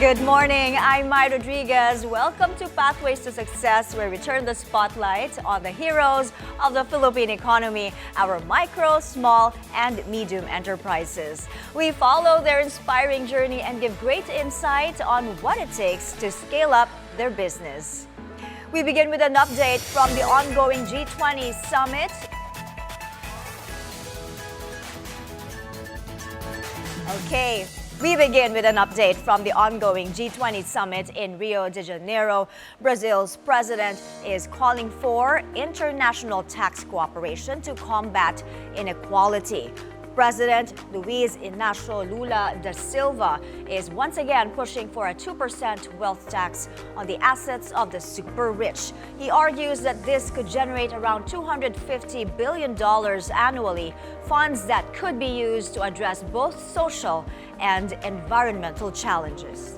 Good morning, I'm Mai Rodriguez. Welcome to Pathways to Success, where we turn the spotlight on the heroes of the Philippine economy, our micro, small, and medium enterprises. We follow their inspiring journey and give great insight on what it takes to scale up their business. We begin with an update from the ongoing G20 summit. We begin with an update from the ongoing G20 summit in Rio de Janeiro. Brazil's president is calling for international tax cooperation to combat inequality. President Luiz Inácio Lula da Silva is once again pushing for a 2% wealth tax on the assets of the super rich. He argues that this could generate around $250 billion annually, funds that could be used to address both social and environmental challenges.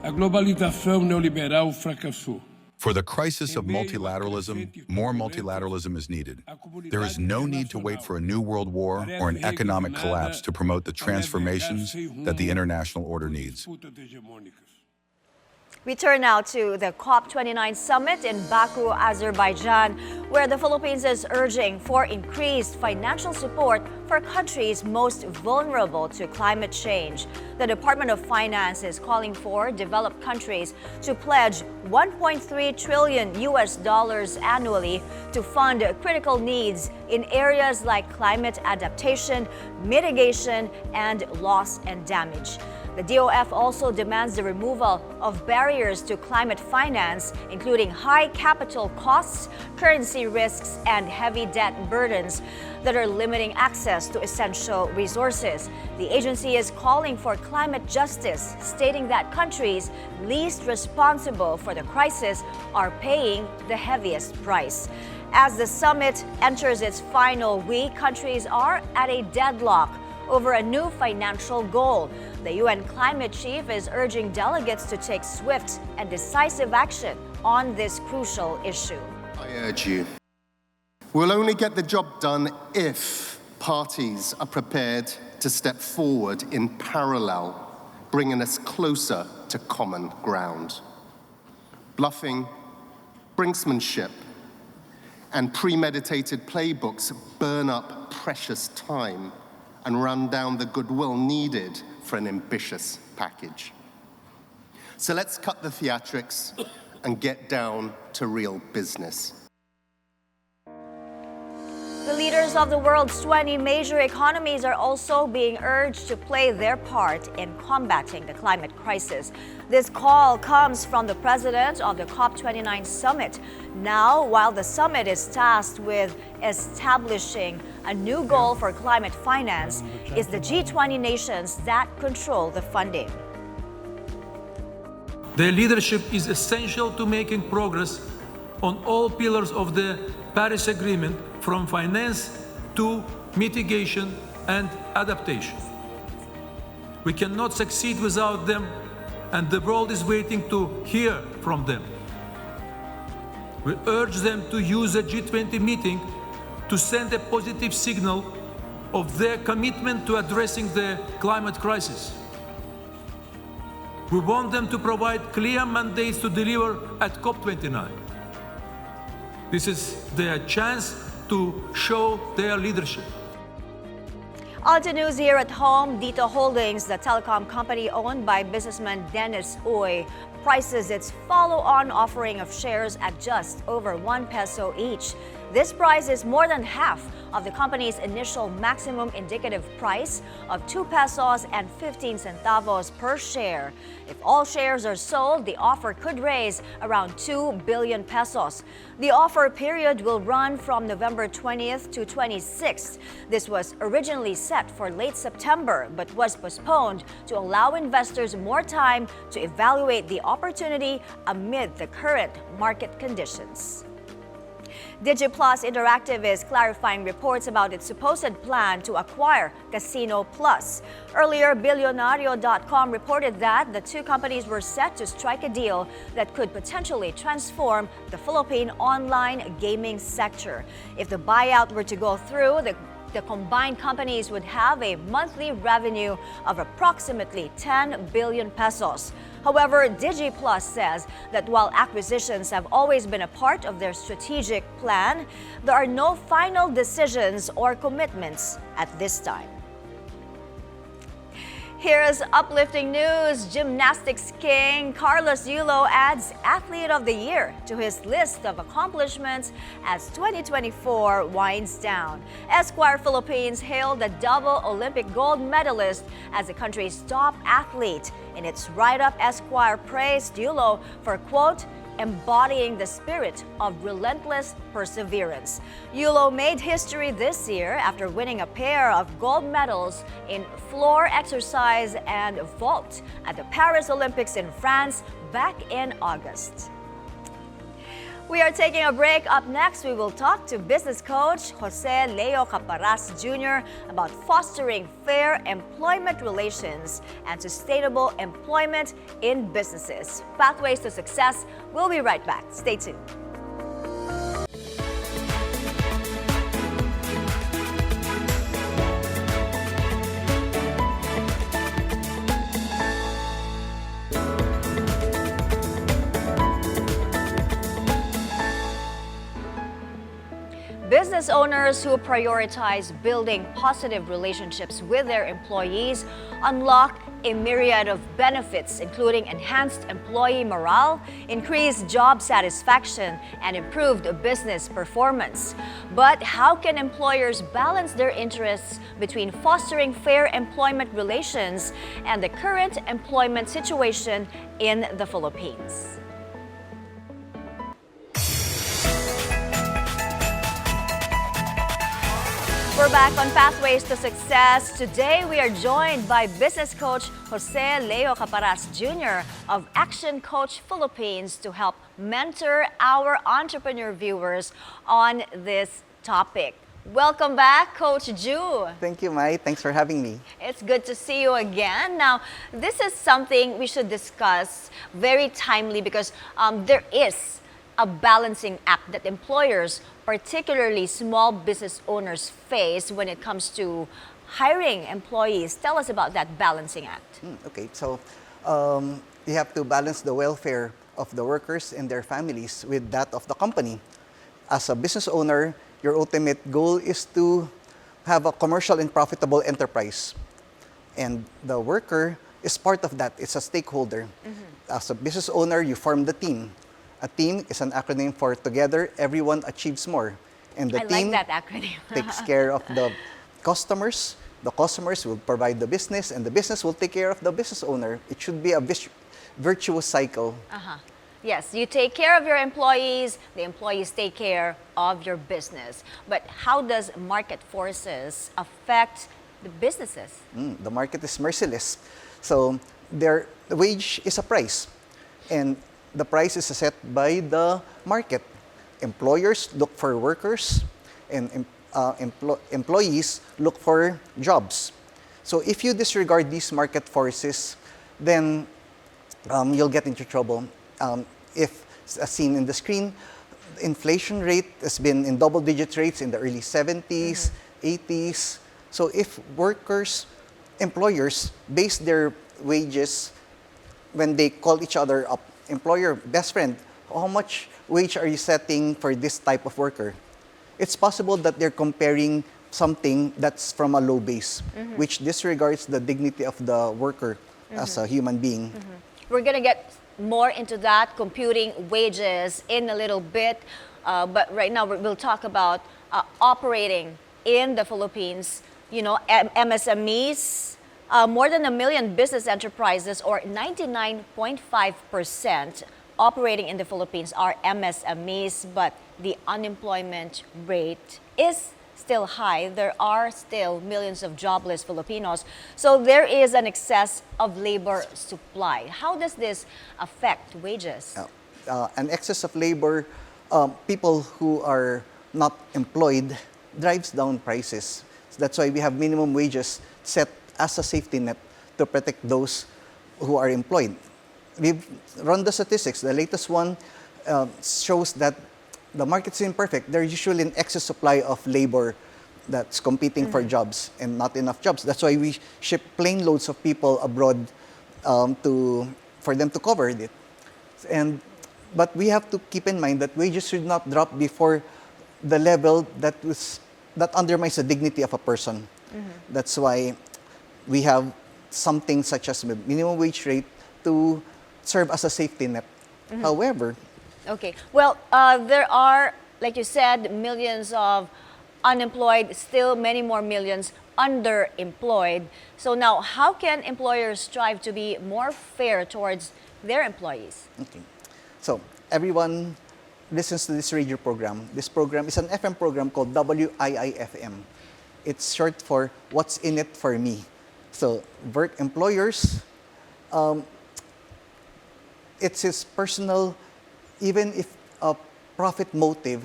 A globalização neoliberal fracassou. For the crisis of multilateralism, more multilateralism is needed. There is no need to wait for a new world war or an economic collapse to promote the transformations that the international order needs. We turn now to the COP29 summit in Baku, Azerbaijan, where the Philippines is urging for increased financial support for countries most vulnerable to climate change. The Department of Finance is calling for developed countries to pledge $1.3 trillion annually to fund critical needs in areas like climate adaptation, mitigation, and loss and damage. The DOF also demands the removal of barriers to climate finance, including high capital costs, currency risks, and heavy debt burdens that are limiting access to essential resources. The agency is calling for climate justice, stating that countries least responsible for the crisis are paying the heaviest price. As the summit enters its final week, countries are at a deadlock over a new financial goal. The UN climate chief is urging delegates to take swift and decisive action on this crucial issue. I urge you. We'll only get the job done if parties are prepared to step forward in parallel, bringing us closer to common ground. Bluffing, brinksmanship, and premeditated playbooks burn up precious time and run down the goodwill needed for an ambitious package. So let's cut the theatrics and get down to real business. The leaders of the world's 20 major economies are also being urged to play their part in combating the climate crisis. This call comes from the president of the COP29 summit. Now, while the summit is tasked with establishing a new goal for climate finance, it's the G20 nations that control the funding. Their leadership is essential to making progress on all pillars of the Paris Agreement, from finance to mitigation and adaptation. We cannot succeed without them, and the world is waiting to hear from them. We urge them to use the G20 meeting to send a positive signal of their commitment to addressing the climate crisis. We want them to provide clear mandates to deliver at COP29. This is their chance to show their leadership. On to news here at home. Dito Holdings, the telecom company owned by businessman Dennis Uy, prices its follow-on offering of shares at just over 1 peso each. This price is more than half of the company's initial maximum indicative price of 2 pesos and 15 centavos per share. If all shares are sold, the offer could raise around 2 billion pesos. The offer period will run from November 20th to 26th. This was originally set for late September but was postponed to allow investors more time to evaluate the opportunity amid the current market conditions. DigiPlus Interactive is clarifying reports about its supposed plan to acquire Casino Plus. Earlier, Bilyonaryo.com reported that the two companies were set to strike a deal that could potentially transform the Philippine online gaming sector. If the buyout were to go through, the the combined companies would have a monthly revenue of approximately 10 billion pesos. However, DigiPlus says that while acquisitions have always been a part of their strategic plan, there are no final decisions or commitments at this time. Here's uplifting news. Gymnastics king Carlos Yulo adds Athlete of the Year to his list of accomplishments as 2024 winds down. Esquire Philippines hailed the double Olympic gold medalist as the country's top athlete. In its write-up, Esquire praised Yulo for, quote, embodying the spirit of relentless perseverance. Yulo made history this year after winning a pair of gold medals in floor exercise and vault at the Paris Olympics in France back in August. We are taking a break. Up next, we will talk to business coach Jose Leo Caparas Jr. about fostering fair employment relations and sustainable employment in businesses. Pathways to Success. We'll be right back. Stay tuned. Business owners who prioritize building positive relationships with their employees unlock a myriad of benefits, including enhanced employee morale, increased job satisfaction, and improved business performance. But how can employers balance their interests between fostering fair employment relations and the current employment situation in the Philippines? We're back on Pathways to Success. Today, we are joined by business coach Jose Leo Caparas Jr. of Action Coach Philippines to help mentor our entrepreneur viewers on this topic. Welcome back, Coach Ju. Thank you, Mai. Thanks for having me. It's good to see you again. Now, this is something we should discuss very timely because there is a balancing act that employers, particularly small business owners, face when it comes to hiring employees. Tell us about that balancing act. Okay, so you have to balance the welfare of the workers and their families with that of the company. As a business owner, your ultimate goal is to have a commercial and profitable enterprise. And the worker is part of that. It's a stakeholder. As a business owner, you form the team. A team is an acronym for Together, Everyone Achieves More. And the team like that acronym. takes care of the customers. The customers will provide the business, and the business will take care of the business owner. It should be a virtuous cycle. Yes, you take care of your employees, the employees take care of your business. But how does market forces affect the businesses? The market is merciless. So the wage is a price. And the price is set by the market. Employers look for workers, and employees look for jobs. So if you disregard these market forces, then you'll get into trouble. If, as seen in the screen, inflation rate has been in double-digit rates in the early 70s, 80s. So if employers base their wages when they call each other up, employer, best friend, how much wage are you setting for this type of worker? It's possible that they're comparing something that's from a low base, which disregards the dignity of the worker as a human being. We're going to get more into that, computing wages, in a little bit. But right now, we'll talk about operating in the Philippines. You know, MSMEs, more than 1 million business enterprises, or 99.5% operating in the Philippines are MSMEs, but the unemployment rate is still high. There are still millions of jobless Filipinos. So there is an excess of labor supply. How does this affect wages? An excess of labor, people who are not employed, drives down prices. So that's why we have minimum wages set as a safety net to protect those who are employed. We've run the statistics. The latest one shows that the market's imperfect. There's usually an excess supply of labor that's competing for jobs and not enough jobs. That's why we ship plane loads of people abroad for them to cover it. But we have to keep in mind that wages should not drop before the level that undermines the dignity of a person. That's why we have something such as minimum wage rate to serve as a safety net. However, Okay. Well, there are, like you said, millions of unemployed, still many more millions underemployed. So now, how can employers strive to be more fair towards their employees? okay. So everyone listens to this radio program. This program is an FM program called WIIFM. It's short for What's in It for Me. So employers, it's his personal, even if a profit motive,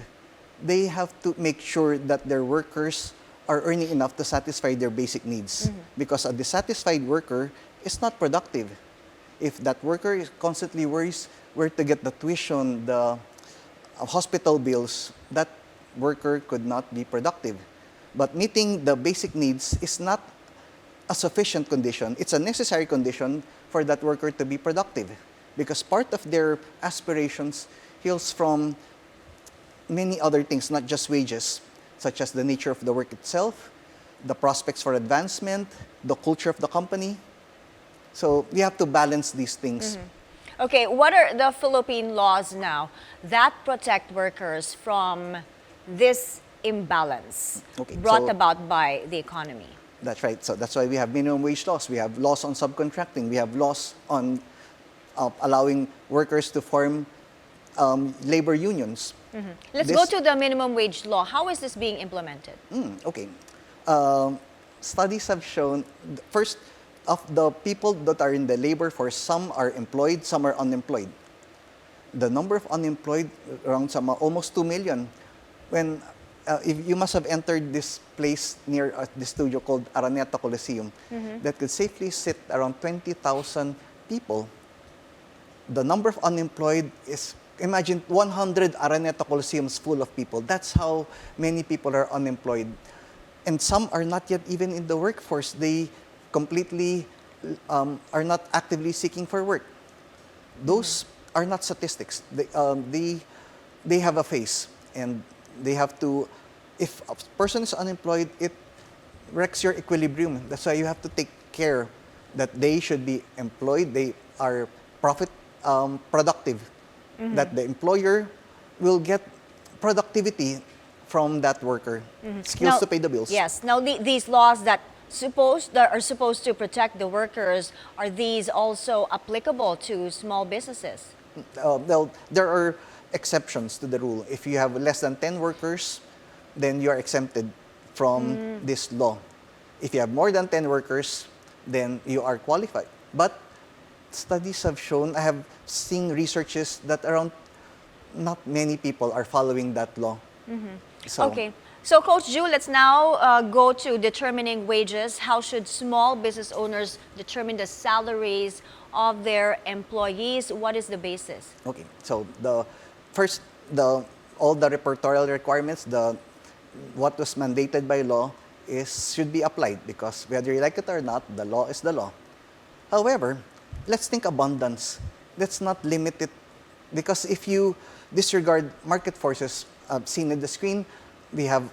they have to make sure that their workers are earning enough to satisfy their basic needs. Because a dissatisfied worker is not productive. If that worker constantly worries where to get the tuition, the hospital bills, that worker could not be productive. But meeting the basic needs is not a sufficient condition. It's a necessary condition for that worker to be productive. Because part of their aspirations heals from many other things, not just wages, such as the nature of the work itself, the prospects for advancement, the culture of the company. So we have to balance these things. Okay, what are the Philippine laws now that protect workers from this imbalance brought about by the economy? That's right. So that's why we have minimum wage laws. We have laws on subcontracting. We have laws on allowing workers to form labor unions. Let's go to the minimum wage law. How is this being implemented? Okay. Studies have shown, first, of the people that are in the labor force, some are employed, some are unemployed. The number of unemployed, around almost 2 million. When if you must have entered this place near the studio called Araneta Coliseum, that could safely sit around 20,000 people. The number of unemployed is, imagine 100 Araneta Coliseums full of people. That's how many people are unemployed. And some are not yet even in the workforce. They completely are not actively seeking for work. Those are not statistics. They have a face, and they have to, if a person is unemployed, it wrecks your equilibrium. That's why you have to take care that they should be employed, they are productive, that the employer will get productivity from that worker, skills Now, to pay the bills. Yes. Now, these laws that are supposed to protect the workers, are these also applicable to small businesses? Well, there are exceptions to the rule. If you have less than 10 workers, then you are exempted from this law. If you have more than 10 workers, then you are qualified. But studies have shown, I have seen researches that around not many people are following that law. So, Okay. So, Coach Ju, let's now go to determining wages. How should small business owners determine the salaries of their employees? What is the basis? Okay. So all the repertorial requirements, what was mandated by law should be applied, because whether you like it or not, the law is the law. However, let's think abundance. Let's not limit it, because if you disregard market forces, seen in the screen, we have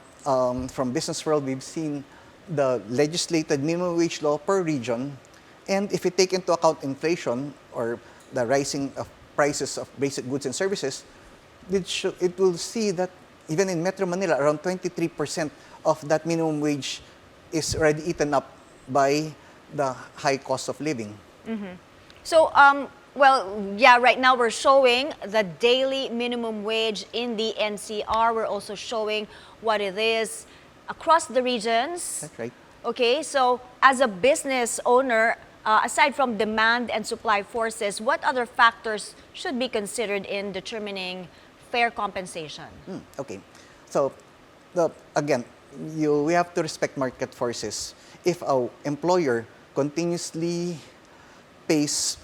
from Business World, we've seen the legislated minimum wage law per region, and if you take into account inflation or the rising of prices of basic goods and services, it will see that even in Metro Manila, around 23% of that minimum wage is already eaten up by the high cost of living. So, right now we're showing the daily minimum wage in the NCR. We're also showing what it is across the regions. That's right. Okay, so as a business owner, aside from demand and supply forces, what other factors should be considered in determining fair compensation? Okay. So, again, we have to respect market forces. If an employer continuously pays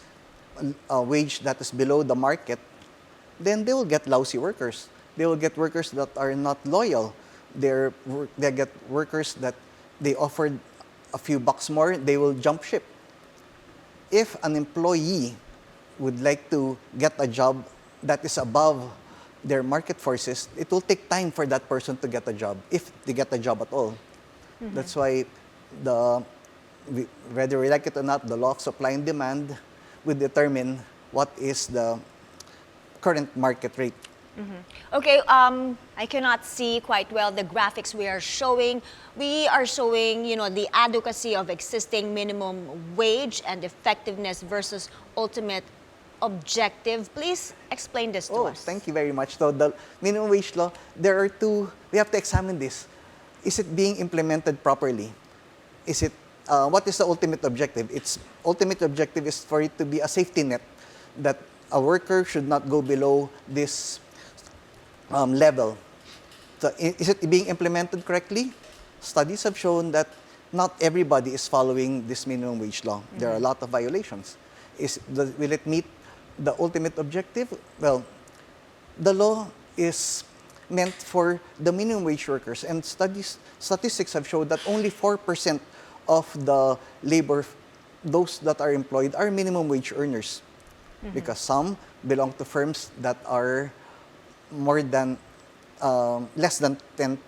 a wage that is below the market, then they will get lousy workers. They will get workers that are not loyal. they get workers that they offered a few bucks more, they will jump ship. If an employee would like to get a job that is above their market forces, it will take time for that person to get a job, if they get a job at all. That's why whether we like it or not, the law of supply and demand will determine what is the current market rate. Okay, I cannot see quite well the graphics we are showing. We are showing, the adequacy of existing minimum wage and effectiveness versus ultimate objective. Please explain this to us. Thank you very much. So the minimum wage law, there are two, we have to examine this. Is it being implemented properly? Is it, what is the ultimate objective? Its ultimate objective is for it to be a safety net, that a worker should not go below this level. So is it being implemented correctly? Studies have shown that not everybody is following this minimum wage law. There are a lot of violations. Will it meet the ultimate objective? Well, the law is meant for the minimum wage workers, and statistics have shown that only 4% of the labor, those that are employed, are minimum wage earners, because some belong to firms that are more than less than 10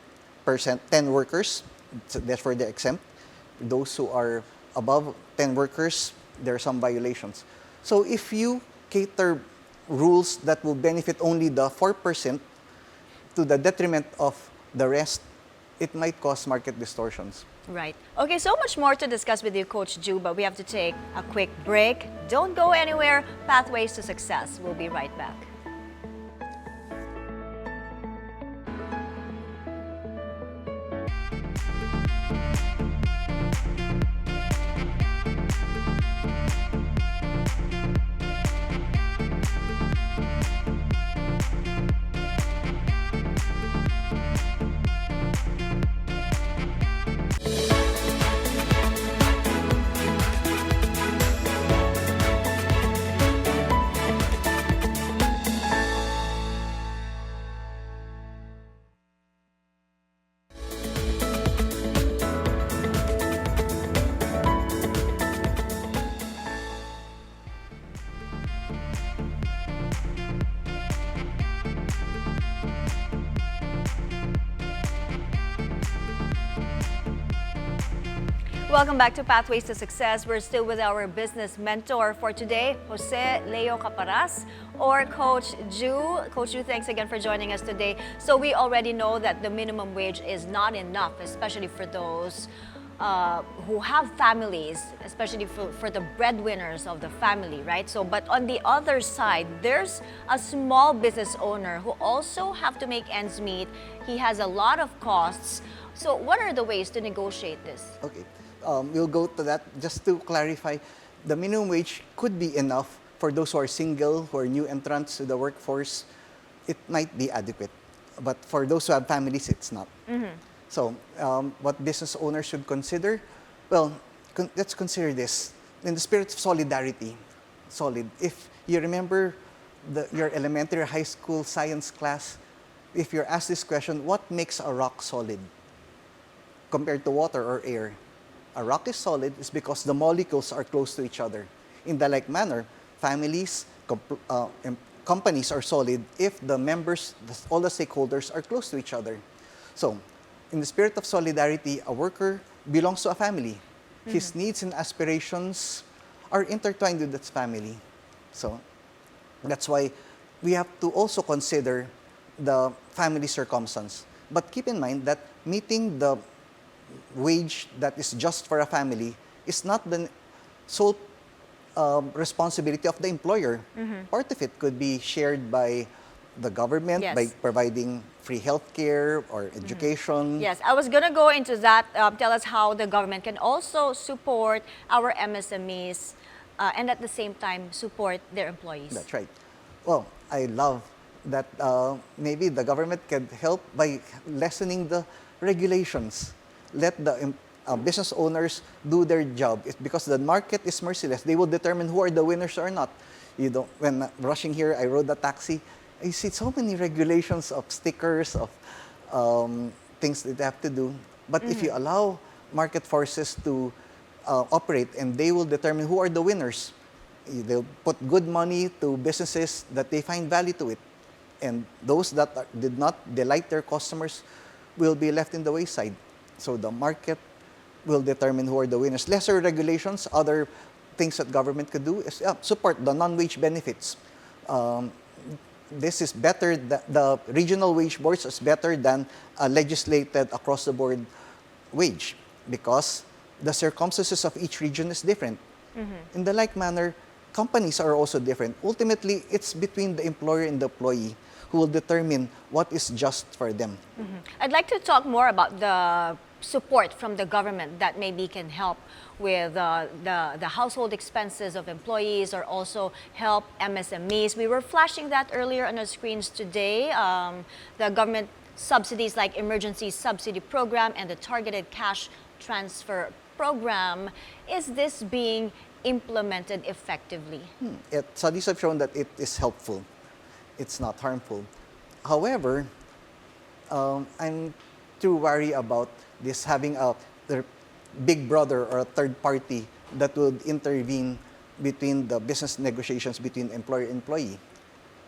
workers, so therefore they're exempt. Those who are above 10 workers, there are some violations. So if you cater rules that will benefit only the 4% to the detriment of the rest, it might cause market distortions. Right. Okay, so much more to discuss with you, Coach Ju, but we have to take a quick break. Don't go anywhere. Pathways to Success. We'll be right back. Welcome back to Pathways to Success. We're still with our business mentor for today, Jose Leo Caparas, or Coach Ju. Coach Ju, thanks again for joining us today. So we already know that the minimum wage is not enough, especially for those who have families, especially for the breadwinners of the family, right? So, but on the other side, there's a small business owner who also have to make ends meet. He has a lot of costs. So what are the ways to negotiate this? Okay. We'll go to that. Just to clarify, the minimum wage could be enough for those who are single, who are new entrants to the workforce. It might be adequate. But for those who have families, it's not. So what business owners should consider? Well, let's consider this. In the spirit of solidarity, if you remember your elementary or high school science class, if you're asked this question, what makes a rock solid compared to water or air? A rock is solid is because the molecules are close to each other. In the like manner, families, companies are solid if the members, all the stakeholders are close to each other. So, in the spirit of solidarity, a worker belongs to a family. His needs and aspirations are intertwined with its family. So, that's why we have to also consider the family circumstance. But keep in mind that meeting the wage that is just for a family is not the sole responsibility of the employer. Part of it could be shared by the government, by providing free healthcare or education. Yes, I was going to go into that. Tell us how the government can also support our MSMEs and at the same time support their employees. That's right. Well, I love that maybe the government can help by lessening the regulations. Let the business owners do their job. It's because the market is merciless. They will determine who are the winners or not. When rushing here, I rode a taxi. I see so many regulations of stickers, of things that they have to do. But if you allow market forces to operate, and they will determine who are the winners. They'll put good money to businesses that they find value to it. And those that did not delight their customers will be left in the wayside. So the market will determine who are the winners. Lesser regulations, other things that government could do is support the non-wage benefits. This is better, the regional wage boards is better than a legislated across-the-board wage, because the circumstances of each region is different. In the like manner, companies are also different. Ultimately, it's between the employer and the employee who will determine what is just for them. I'd like to talk more about the support from the government that maybe can help with the household expenses of employees, or also help MSMEs. We were flashing that earlier on our screens today. The government subsidies like emergency subsidy program and the targeted cash transfer program. Is this being implemented effectively? Studies have shown that it is helpful. It's not harmful. However, I'm too worried about this having a big brother or a third party that would intervene between the business negotiations between employer and employee.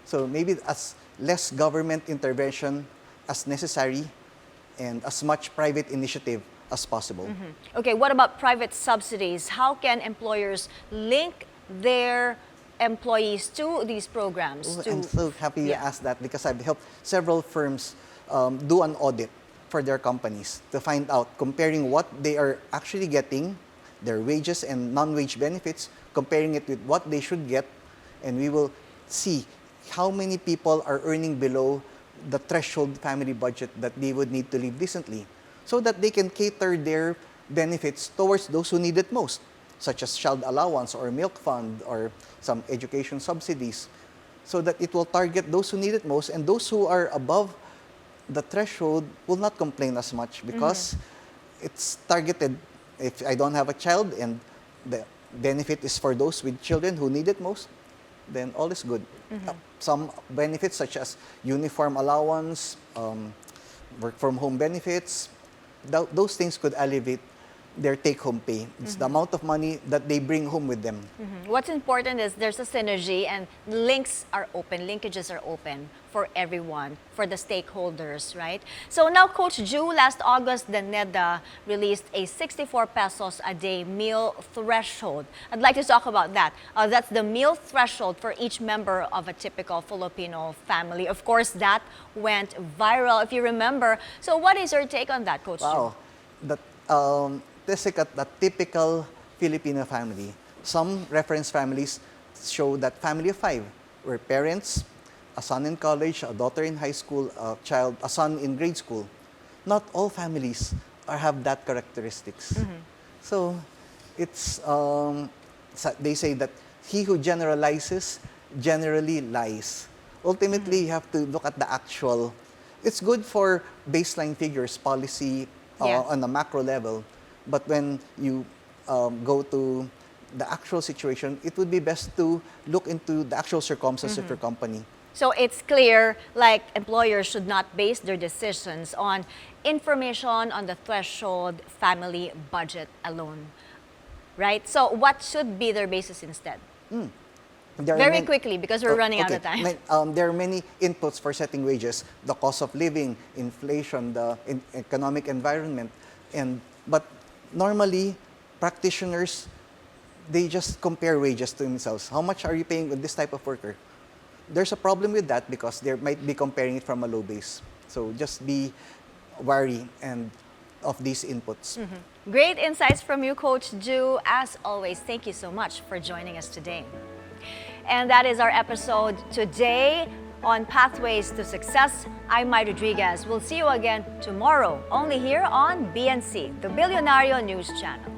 So maybe as less government intervention as necessary, and as much private initiative as possible. Okay, what about private subsidies? How can employers link their employees to these programs? I'm so happy you asked that, because I've helped several firms do an audit for their companies to find out, comparing what they are actually getting, their wages and non-wage benefits, comparing it with what they should get, and we will see how many people are earning below the threshold family budget that they would need to live decently, so that they can cater their benefits towards those who need it most, such as child allowance or milk fund or some education subsidies, so that it will target those who need it most, and those who are above the threshold will not complain as much, because it's targeted. If I don't have a child and the benefit is for those with children who need it most, then all is good. Some benefits such as uniform allowance, work from home benefits, those things could elevate their take-home pay. It's the amount of money that they bring home with them. What's important is there's a synergy, and linkages are open for everyone, for the stakeholders, right? So now, Coach Ju, last August, the NEDA released a 64 pesos a day meal threshold. I'd like to talk about that. That's the meal threshold for each member of a typical Filipino family. Of course, that went viral, if you remember. So what is your take on that, Coach Ju? Let's look at the typical Filipino family. Some reference families show that family of 5, where parents, a son in college, a daughter in high school, a son in grade school. Not all families have that characteristics. So it's they say that he who generalizes generally lies. Ultimately, you have to look at the actual. It's good for baseline figures, policy on a macro level. But when you go to the actual situation, it would be best to look into the actual circumstances of your company. So it's clear, like, employers should not base their decisions on information on the threshold family budget alone, right? So what should be their basis instead? Very quickly, because we're running out of time. There are many inputs for setting wages: the cost of living, inflation, the economic environment, but normally, practitioners, they just compare wages to themselves. How much are you paying with this type of worker? There's a problem with that, because they might be comparing it from a low base. So just be wary of these inputs. Great insights from you, Coach Ju. As always, thank you so much for joining us today. And that is our episode today on Pathways to Success. I'm Mai Rodriguez. We'll see you again tomorrow, only here on BNC, the Bilyonaryo News Channel.